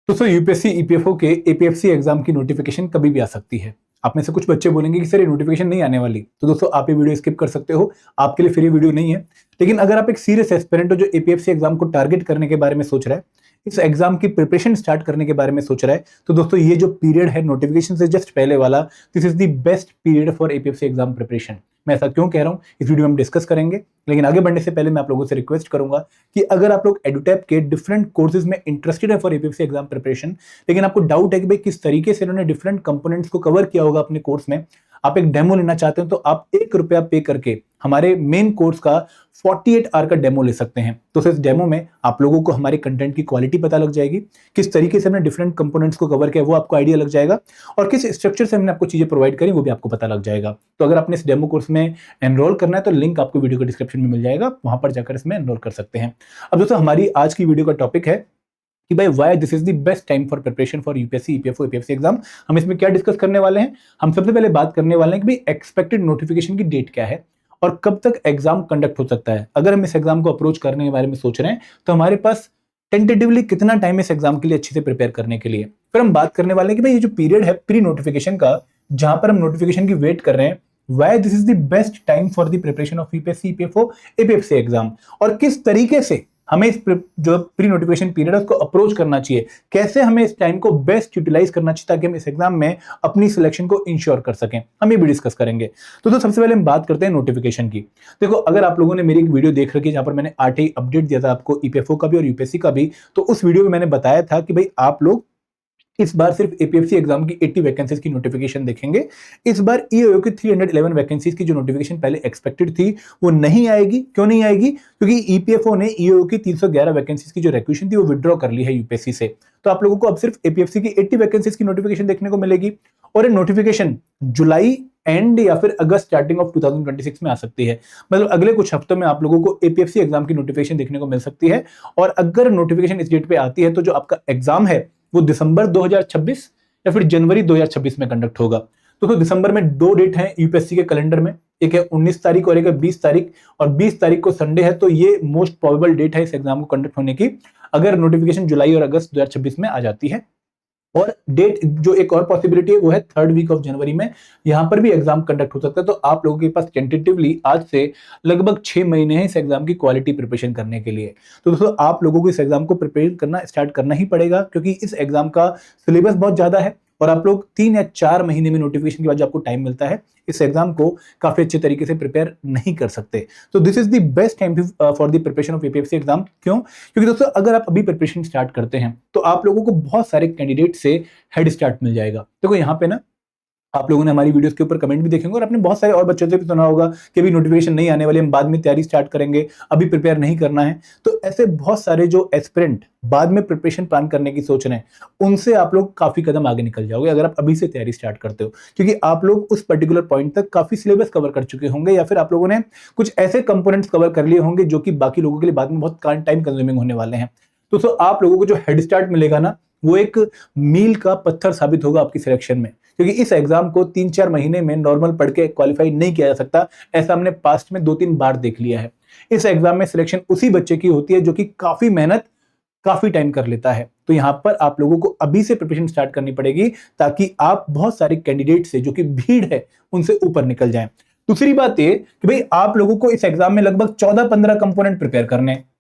दोस्तों UPSC EPFO के APFC exam की नोटिफिकेशन कभी भी आ सकती है। आप में से कुछ बच्चे बोलेंगे कि सर ये नोटिफिकेशन नहीं आने वाली, तो दोस्तों आप ये वीडियो स्किप कर सकते हो, आपके लिए फ्री वीडियो नहीं है। लेकिन अगर आप एक सीरियस एस्पिरेंट हो जो एपीएफसी एग्जाम को टारगेट करने के बारे में सोच रहा है, इस एग्जाम की प्रिपरेशन स्टार्ट करने के बारे में सोच रहा है, तो दोस्तों ये जो पीरियड है नोटिफिकेशन से जस्ट पहले वाला, this is the best period for APFC exam preparation. मैं ऐसा क्यों कह रहा हूं, इस वीडियो में हम डिस्कस करेंगे। लेकिन आगे बढ़ने से पहले मैं आप लोगों से रिक्वेस्ट करूंगा कि अगर आप लोग एडुटैप के डिफरेंट कोर्सेज में इंटरेस्टेड है फॉर एपीएफसी एग्जाम प्रिपरेशन, लेकिन आपको डाउट है कि भाई किस तरीके से इन्होंने डिफरेंट कंपोनेंट्स को कवर किया होगा अपने कोर्स में, आप एक डेमो लेना चाहते हैं, तो आप ₹1 पे करके हमारे मेन कोर्स का 48 आवर का डेमो ले सकते हैं। तो इस डेमो में आप लोगों को हमारे कंटेंट की क्वालिटी पता लग जाएगी, किस तरीके से हमने डिफरेंट कंपोनेंट्स को कवर किया वो आपको आइडिया लग जाएगा, और किस स्ट्रक्चर से हमने आपको चीजें प्रोवाइड करी वो भी आपको पता लग जाएगा। तो अगर आपने इस डेमो कोर्स में एनरोल करना है तो लिंक आपको वीडियो के डिस्क्रिप्शन में मिल जाएगा, वहां पर जाकर इसमें एनरोल कर सकते हैं। अब दोस्तों हमारी आज की वीडियो का टॉपिक है कि भाई why this is the best time for preparation for UPSC EPFO APFC exam. हम इसमें क्या डिस्कस करने वाले हैं, हम सबसे पहले बात करने वाले हैं कि भाई एक्सपेक्टेड नोटिफिकेशन की डेट क्या है और कब तक एग्जाम कंडक्ट हो सकता है। अगर हम इस एग्जाम को अप्रोच करने के बारे में सोच रहे हैं तो हमारे पास टेंटेटिवली कितना टाइम इस एग्जाम के लिए अच्छे से प्रिपेयर करने के लिए। फिर हम बात करने वाले हैं कि भाई ये जो पीरियड है प्री नोटिफिकेशन का, जहां पर हम नोटिफिकेशन की वेट कर रहे हैं, why this is the best time for the preparation of UPSC EPFO APFC exam, और किस तरीके से हमें इस जो प्री नोटिफिकेशन पीरियड है उसको अप्रोच करना चाहिए, कैसे हमें इस टाइम को बेस्ट यूटिलाइज करना चाहिए ताकि हम इस एग्जाम में अपनी सिलेक्शन को इंश्योर कर सकें, हम ये भी डिस्कस करेंगे। तो सबसे पहले हम बात करते हैं नोटिफिकेशन की। देखो, अगर आप लोगों ने मेरी एक वीडियो देख रखी है जहां पर मैंने आरटीआई अपडेट दिया था आपको ईपीएफओ का भी और यूपीएससी का भी, तो उस वीडियो में मैंने बताया था कि भाई आप लोग इस बार सिर्फ एपीएफसी एग्जाम की 80 वैकेंसीज की नोटिफिकेशन देखेंगे। इस बार ईओयू की 311 वैकेंसीज की जो नोटिफिकेशन पहले एक्सपेक्टेड थी वो नहीं आएगी। क्यों नहीं आएगी? क्योंकि ईपीएफओ ने ईओयू की 311 वैकेंसीज की जो रिक्वेशन थी वो विड्रॉ कर ली है यूपीएससी से। तो आप लोगों को अब सिर्फ एपीएफसी की 80 वैकेंसीज की नोटिफिकेशन देखने को मिलेगी, और ये नोटिफिकेशन जुलाई एंड या फिर अगस्त स्टार्टिंग ऑफ 2026 में आ सकती है। मतलब अगले कुछ हफ्तों में आप लोगों को एपीएफसी एग्जाम की नोटिफिकेशन देखने को मिल सकती है। और अगर नोटिफिकेशन इस डेट पे आती है तो जो आपका एग्जाम है वो दिसंबर 2026 या फिर जनवरी 2026 में कंडक्ट होगा। तो दिसंबर में 2 डेट हैं यूपीएससी के कैलेंडर में, एक है 19 तारीख और एक है 20 तारीख, और 20 तारीख को संडे है, तो ये मोस्ट प्रोबेबल डेट है इस एग्जाम को कंडक्ट होने की, अगर नोटिफिकेशन जुलाई और अगस्त 2026 में आ जाती है। और डेट जो एक और पॉसिबिलिटी है वो है 3rd वीक ऑफ जनवरी में, यहां पर भी एग्जाम कंडक्ट हो सकता है। तो आप लोगों के पास टेंटेटिवली आज से लगभग 6 महीने हैं इस एग्जाम की क्वालिटी प्रिपरेशन करने के लिए। तो दोस्तों आप लोगों को इस एग्जाम को प्रिपेयर करना स्टार्ट करना ही पड़ेगा, क्योंकि इस एग्जाम का सिलेबस बहुत ज्यादा है और आप लोग 3 या 4 महीने में नोटिफिकेशन के बाद जो आपको टाइम मिलता है इस एग्जाम को काफी अच्छे तरीके से प्रिपेयर नहीं कर सकते। तो this is the best time for the preparation of APFC exam. क्यों? क्योंकि दोस्तों अगर आप अभी प्रिपरेशन स्टार्ट करते हैं तो आप लोगों को बहुत सारे कैंडिडेट से हेड स्टार्ट मिल जाएगा। देखो यहाँ पे ना आप लोगों ने हमारी वीडियोस के ऊपर कमेंट भी देखेंगे और आपने बहुत सारे और बच्चों से भी सुना होगा कि अभी नोटिफिकेशन नहीं आने वाली, हम बाद में तैयारी स्टार्ट करेंगे, अभी प्रिपेयर नहीं करना है। तो ऐसे बहुत सारे जो एस्पिरेंट बाद में प्रिपरेशन प्लान करने की सोच रहे हैं, उनसे आप लोग काफी कदम आगे निकल जाओगे अगर आप अभी से तैयारी स्टार्ट करते हो, क्योंकि आप लोग उस पर्टिकुलर पॉइंट तक काफी सिलेबस कवर कर चुके होंगे, या फिर आप लोगों ने कुछ ऐसे कंपोनेंट्स कवर कर लिए होंगे जो कि बाकी लोगों के लिए बाद में बहुत टाइम कंज्यूमिंग होने वाले हैं। तो आप लोगों को जो हेड स्टार्ट मिलेगा ना, वो एक मील का पत्थर साबित होगा आपकी सिलेक्शन में, क्योंकि इस एग्जाम को 3-4 महीने में नॉर्मल पढ़ के क्वालिफाई नहीं किया जा सकता। ऐसा हमने पास्ट में 2-3 बार देख लिया है। इस एग्जाम में सिलेक्शन उसी बच्चे की होती है जो कि काफी मेहनत काफी टाइम कर लेता है। तो यहां पर आप लोगों को अभी से प्रिपरेशन स्टार्ट करनी पड़ेगी ताकि आप बहुत सारे कैंडिडेट से जो कि भीड़ है उनसे ऊपर निकल जाएं। दूसरी बात ये कि भाई आप लोगों को इस एग्जाम में लगभग 14-15 कंपोनेंट प्रिपेयर करने हैं।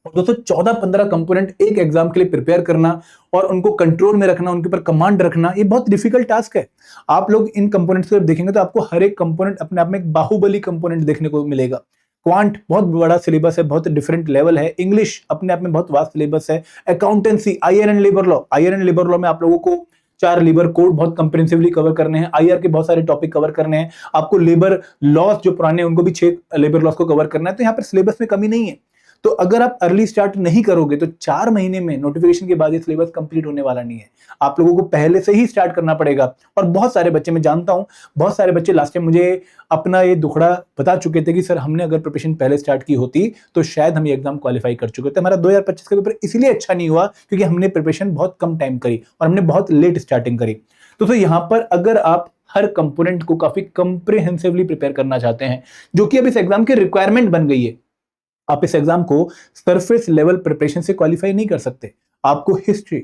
और दोस्तों 14-15 कंपोनेंट एक एग्जाम के लिए प्रिपेयर करना और उनको कंट्रोल में रखना, उनके ऊपर कमांड रखना, ये बहुत डिफिकल्ट टास्क है। आप लोग इन कंपोनेंट्स को देखेंगे तो आपको हर एक कंपोनेंट अपने आप में एक बाहुबली कंपोनेंट देखने को मिलेगा। क्वांट बहुत बड़ा सिलेबस है, बहुत डिफरेंट लेवल है। इंग्लिश अपने आप में बहुत वास्ट सिलेबस है। Accountancy, IR and labour law में आप लोगों को 4 लेबर कोड बहुत कंप्रिहेंसिवली कवर करने हैं। आईआर के बहुत सारे टॉपिक कवर करने हैं। आपको लेबर लॉस जो पुराने उनको भी 6 लेबर लॉस को कवर करना है। तो यहाँ पर सिलेबस में कमी नहीं है। तो अगर आप अर्ली स्टार्ट नहीं करोगे तो 4 महीने में नोटिफिकेशन के बाद ये सिलेबस कंप्लीट होने वाला नहीं है। आप लोगों को पहले से ही स्टार्ट करना पड़ेगा। और बहुत सारे बच्चे, मैं जानता हूं बहुत सारे बच्चे लास्ट टाइम मुझे अपना ये दुखड़ा बता चुके थे कि सर हमने अगर प्रिपरेशन पहले स्टार्ट की होती तो शायद हम ये एग्जाम क्वालिफाई कर चुके थे। हमारा 2025 का पेपर इसलिए अच्छा नहीं हुआ क्योंकि हमने प्रिपरेशन बहुत कम टाइम करी और हमने बहुत लेट स्टार्टिंग करी। तो यहाँ पर अगर आप हर कंपोनेंट को काफी कंप्रिहेंसिवली प्रिपेयर करना चाहते हैं, जो कि अब इस एग्जाम की रिक्वायरमेंट बन गई है, आप इस एग्जाम को सरफेस लेवल प्रिपरेशन से क्वालिफाई नहीं कर सकते। आपको history,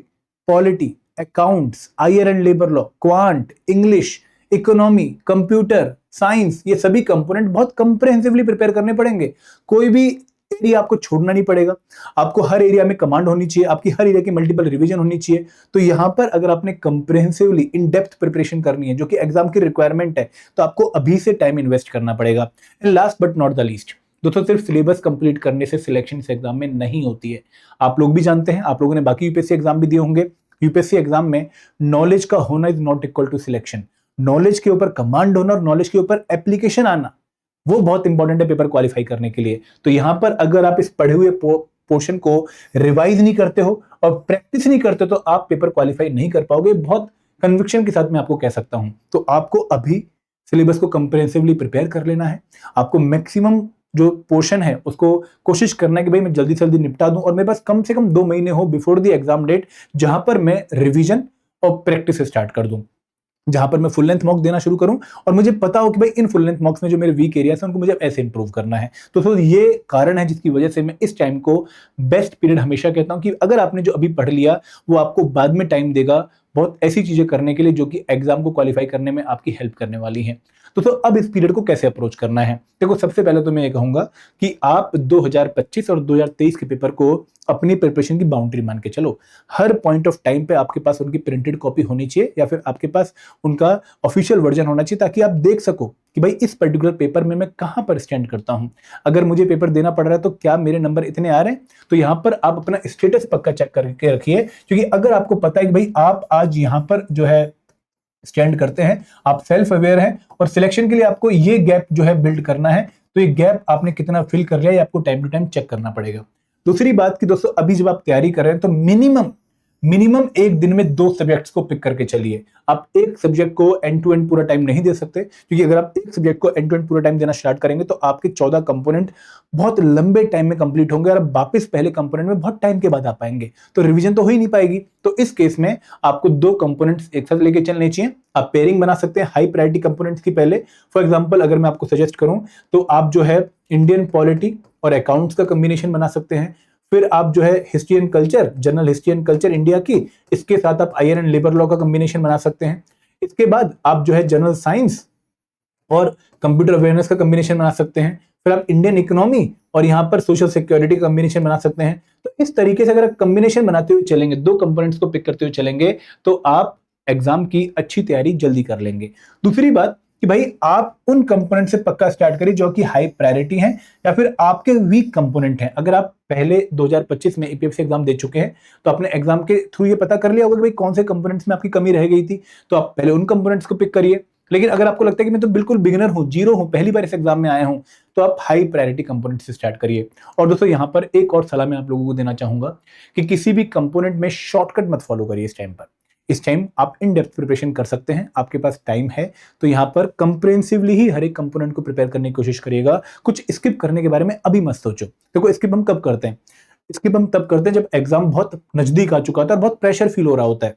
polity, accounts, IR and labour law, quant, English, economy, computer science, ये सभी कंपोनेंट बहुत कंप्रेहेंसिवली प्रिपेयर करने पड़ेंगे। कोई भी एरिया आपको छोड़ना नहीं पड़ेगा। आपको हर एरिया में कमांड होनी चाहिए, आपकी हर एरिया की मल्टीपल रिवीजन होनी चाहिए। तो यहां पर अगर आपने कंप्रेहेंसिवली इन डेप्थ प्रिपरेशन करनी है, जो कि एग्जाम की रिक्वायरमेंट है, तो आपको अभी से टाइम इन्वेस्ट करना पड़ेगा। And last but not the least, दोस्तों, सिर्फ सिलेबस कंप्लीट करने से सिलेक्शन इस एग्जाम में नहीं होती है। आप लोग भी जानते हैं, आप लोगों ने बाकी यूपीएससी एग्जाम भी दिए होंगे। यूपीएससी एग्जाम में नॉलेज का होना is not equal to selection. Knowledge के ऊपर कमांड होना और नॉलेज के ऊपर एप्लीकेशन आना, वो बहुत इंपॉर्टेंट है पेपर क्वालिफाई करने के लिए। तो यहां पर अगर आप इस पढ़े हुए पोर्शन को रिवाइज नहीं करते हो और प्रैक्टिस नहीं करते, तो आप पेपर क्वालिफाई नहीं कर पाओगे। बहुत कन्विक्शन के साथ मैं आपको कह सकता हूं। तो आपको अभी सिलेबस को कंप्रेहेंसिवली प्रिपेयर कर लेना है। आपको मैक्सिमम जो पोर्शन है उसको कोशिश करना है कि भाई मैं जल्दी से जल्दी निपटा दूं और मेरे पास कम से कम 2 महीने हो बिफोर द एग्जाम डेट, जहां पर मैं रिवीजन और प्रैक्टिस स्टार्ट कर दूं, जहां पर मैं फुल लेंथ मॉक देना शुरू करूं और मुझे पता हो कि भाई इन फुल लेंथ मॉक्स में जो मेरे वीक एरियाज हैं उनको मुझे ऐसे इंप्रूव करना है। तो ये कारण है जिसकी वजह से मैं इस टाइम को बेस्ट पीरियड हमेशा कहता हूं कि अगर आपने जो अभी पढ़ लिया वो आपको बाद में टाइम देगा बहुत ऐसी चीजें करने के लिए जो कि एग्जाम को क्वालिफाई करने में आपकी हेल्प करने वाली हैं। तो अब इस पीरियड को कैसे अप्रोच करना है? देखो, सबसे पहले तो मैं ये कहूंगा कि आप 2025 और 2023 के पेपर को अपनी प्रिपरेशन की बाउंड्री मान के चलो। हर पॉइंट ऑफ टाइम पे आपके पास उनकी प्रिंटेड कॉपी होनी चाहिए या फिर आपके पास उनका ऑफिशियल वर्जन होना चाहिए, ताकि आप देख सको कि भाई इस पर्टिकुलर पेपर में मैं कहां पर स्टैंड करता हूं। अगर मुझे पेपर देना पड़ रहा है तो क्या मेरे नंबर इतने आ रहे हैं? तो यहां पर आप अपना स्टेटस पक्का चेक करके रखिए, क्योंकि अगर आपको पता है कि भाई आप आज यहां पर जो है स्टैंड करते हैं, आप सेल्फ अवेयर हैं और सिलेक्शन के लिए आपको ये गैप जो है बिल्ड करना है, तो ये गैप आपने कितना फिल कर लिया है आपको टाइम टू टाइम चेक करना पड़ेगा। दूसरी बात कि दोस्तों, अभी जब आप तैयारी कर रहे हैं तो मिनिमम एक दिन में 2 सब्जेक्ट्स को पिक करके चलिए। आप एक सब्जेक्ट को एंड टू एंड पूरा टाइम नहीं दे सकते, क्योंकि अगर आप एक सब्जेक्ट को एंड टू एंड पूरा टाइम देना स्टार्ट करेंगे तो आपके 14 कंपोनेंट बहुत लंबे टाइम में कंप्लीट होंगे और वापस पहले कंपोनेंट में बहुत टाइम के बाद आ पाएंगे, तो रिवीजन तो हो ही नहीं पाएगी। तो इस केस में आपको 2 कंपोनेंट्स एक साथ लेके चलने चाहिए। आप पेयरिंग बना सकते हैं हाई प्रायोरिटी कंपोनेंट्स की पहले। फॉर एग्जांपल, अगर मैं आपको सजेस्ट करूं तो आप जो है इंडियन पॉलिटी और अकाउंट्स का कॉम्बिनेशन बना सकते हैं। फिर आप जो है history and culture, general history and culture India की, इसके साथ आप आईआर एंड लेबर लॉ का कॉम्बिनेशन बना सकते हैं। इसके बाद आप जो है जनरल साइंस और कंप्यूटर अवेयरनेस का कॉम्बिनेशन बना सकते हैं। फिर आप इंडियन इकोनॉमी और यहां पर सोशल सिक्योरिटी का कॉम्बिनेशन बना सकते हैं। तो इस तरीके से अगर कॉम्बिनेशन बनाते हुए चलेंगे, 2 कंपोनेंट्स को पिक करते हुए चलेंगे, तो आप एग्जाम की अच्छी तैयारी जल्दी कर लेंगे। दूसरी बात कि भाई आप उन कंपोनेंट से पक्का स्टार्ट करिए जो कि हाई प्रायोरिटी हैं या फिर आपके वीक कंपोनेंट हैं। अगर आप पहले 2025 में ईपीएफसी एग्जाम दे चुके हैं तो आपने एग्जाम के थ्रू ये पता कर लिया होगा कि भाई कौन से कंपोनेंट्स में आपकी कमी रह गई थी, तो आप पहले उन कंपोनेंट्स को पिक करिए। लेकिन अगर आपको लगता है कि मैं तो बिल्कुल बिगिनर हूं, जीरो हूं, पहली बार इस एग्जाम में आया हूं, तो आप हाई प्रायोरिटी कंपोनेंट से स्टार्ट करिए। और दोस्तों, यहां पर एक और सलाह मैं आप लोगों को देना चाहूंगा कि किसी भी कंपोनेंट में शॉर्टकट मत फॉलो करिए इस टाइम पर। इस टाइम आप इन डेप्थ प्रिपरेशन कर सकते हैं, आपके पास टाइम है, तो यहां पर कंप्रेहेंसिवली ही हर एक कंपोनेंट को प्रिपेयर करने की कोशिश करिएगा। कुछ स्किप करने के बारे में अभी मत सोचो। देखो, स्किप हम कब करते हैं? स्किप हम तब करते हैं जब एग्जाम बहुत नजदीक आ चुका होता है और बहुत प्रेशर फील हो रहा होता है।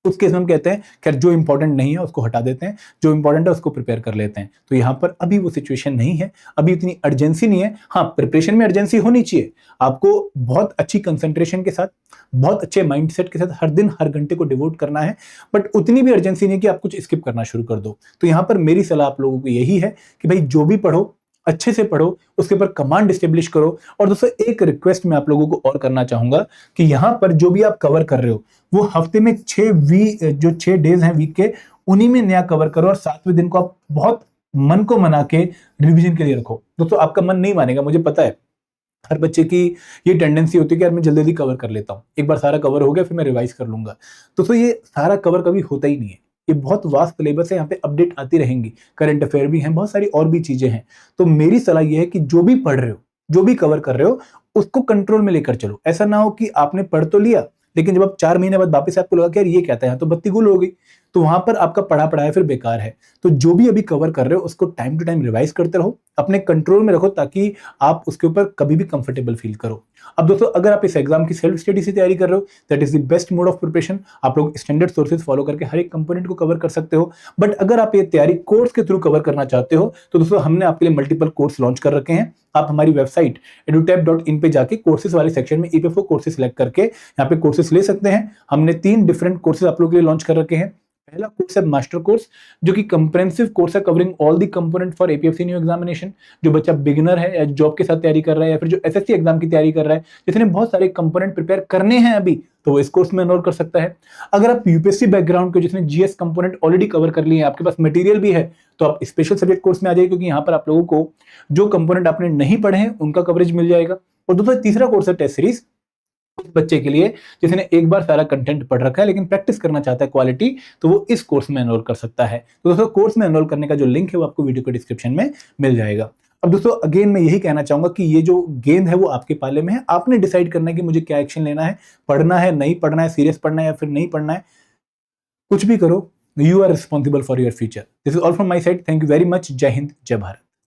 उस केस में हम कहते हैं खैर जो इंपॉर्टेंट नहीं है उसको हटा देते हैं, जो इंपॉर्टेंट है उसको प्रिपेयर कर लेते हैं। तो यहां पर अभी वो सिचुएशन नहीं है, अभी इतनी अर्जेंसी नहीं है। हाँ, प्रिपरेशन में अर्जेंसी होनी चाहिए। आपको बहुत अच्छी कंसंट्रेशन के साथ, बहुत अच्छे माइंडसेट के साथ हर दिन हर घंटे को डिवोट करना है, बट उतनी भी अर्जेंसी नहीं है कि आप कुछ स्किप करना शुरू कर दो। तो यहां पर मेरी सलाह आप लोगों को यही है कि भाई जो भी पढ़ो अच्छे से पढ़ो, उसके ऊपर कमांड स्टेब्लिश करो। और दोस्तों, एक रिक्वेस्ट मैं आप लोगों को और करना चाहूंगा कि यहां पर जो भी आप कवर कर रहे हो वो हफ्ते में 6 डेज हैं वीक के, उन्हीं में नया कवर करो और 7वें दिन को आप बहुत मन को मना के रिवीजन के लिए रखो। दोस्तों, आपका मन नहीं मानेगा, मुझे पता है। हर बच्चे की ये टेंडेंसी होती है कि यार मैं जल्दी जल्दी कवर कर लेता हूँ, एक बार सारा कवर हो गया फिर मैं रिवाइज कर लूंगा। दोस्तों, ये सारा कवर कभी होता ही नहीं है। ये बहुत वास्ट सिलेबस है, यहाँ पे अपडेट आती रहेंगी, करंट अफेयर भी हैं, बहुत सारी और भी चीजें हैं। तो मेरी सलाह ये है कि जो भी पढ़ रहे हो, जो भी कवर कर रहे हो, उसको कंट्रोल में लेकर चलो। ऐसा ना हो कि आपने पढ़ तो लिया लेकिन जब आप 4 महीने बाद वापस आपको लगा कि यार ये क्या था, यहाँ तो बत्ती गुल हो गई। तो वहां पर आपका पढ़ा पढ़ाया फिर बेकार है। तो जो भी अभी कवर कर रहे हो उसको टाइम टू टाइम रिवाइज करते रहो, अपने कंट्रोल में रखो ताकि आप उसके ऊपर कभी भी कंफर्टेबल फील करो। अब दोस्तों अगर आप इस एग्जाम की सेल्फ स्टडी से तैयारी कर रहे हो, that is the best mode of preparation. आप लोग स्टैंडर्ड सोर्सेज फॉलो करके हर एक कंपोनेंट को कवर कर सकते हो। बट अगर आप ये तैयारी कोर्स के थ्रू कवर करना चाहते हो तो दोस्तों हमने आपके लिए मल्टीपल कोर्स लॉन्च कर रखे हैं। आप हमारी वेबसाइट edutap.in पे जाके कोर्सेज वाले सेक्शन में ईपीएफओ कोर्सेज सिलेक्ट करके यहाँ पे कोर्सेज ले सकते हैं। हमने 3 डिफरेंट कोर्सेज आप लोगों के लिए लॉन्च कर रखे हैं। पहला कोर्स है मास्टर कोर्स, जो कि कंप्रेहेंसिव कोर्स है covering all the component for APFC new examination. जो बच्चा बिगिनर है या जॉब के साथ तैयारी कर रहा है या फिर जो एसएससी एग्जाम की तैयारी कर रहा है, जिसने बहुत सारे कंपोनेंट प्रिपेयर करने हैं अभी, तो वो इस कोर्स में एनरोल कर सकता है। अगर आप यूपीएससी बैकग्राउंड के जिसने जीएस कंपोनेंट ऑलरेडी कवर कर लिए हैं, आपके पास मटेरियल भी है, तो आप स्पेशल सब्जेक्ट कोर्स में आ जाइए, क्योंकि यहाँ पर आप लोगों को जो कंपोनेंट आपने नहीं पढ़े हैं उनका कवरेज मिल जाएगा। और दोस्तों तीसरा कोर्स है टेस्ट सीरीज, उस बच्चे के लिए जिसने एक बार सारा कंटेंट पढ़ रखा है लेकिन प्रैक्टिस करना चाहता है क्वालिटी, तो वो इस कोर्स में एनरोल कर सकता है। तो दोस्तों कोर्स में एनरोल करने का जो लिंक है वो आपको वीडियो के डिस्क्रिप्शन में मिल जाएगा। अब दोस्तों अगेन मैं यही कहना चाहूंगा कि ये जो गेंद है वो आपके पाले में है। आपने डिसाइड करना है कि मुझे क्या एक्शन लेना है, पढ़ना है, नहीं पढ़ना है, सीरियस पढ़ना है या फिर नहीं पढ़ना है। कुछ भी करो, you are responsible for your future. This is all from my side. Thank you very much. जय हिंद, जय भारत।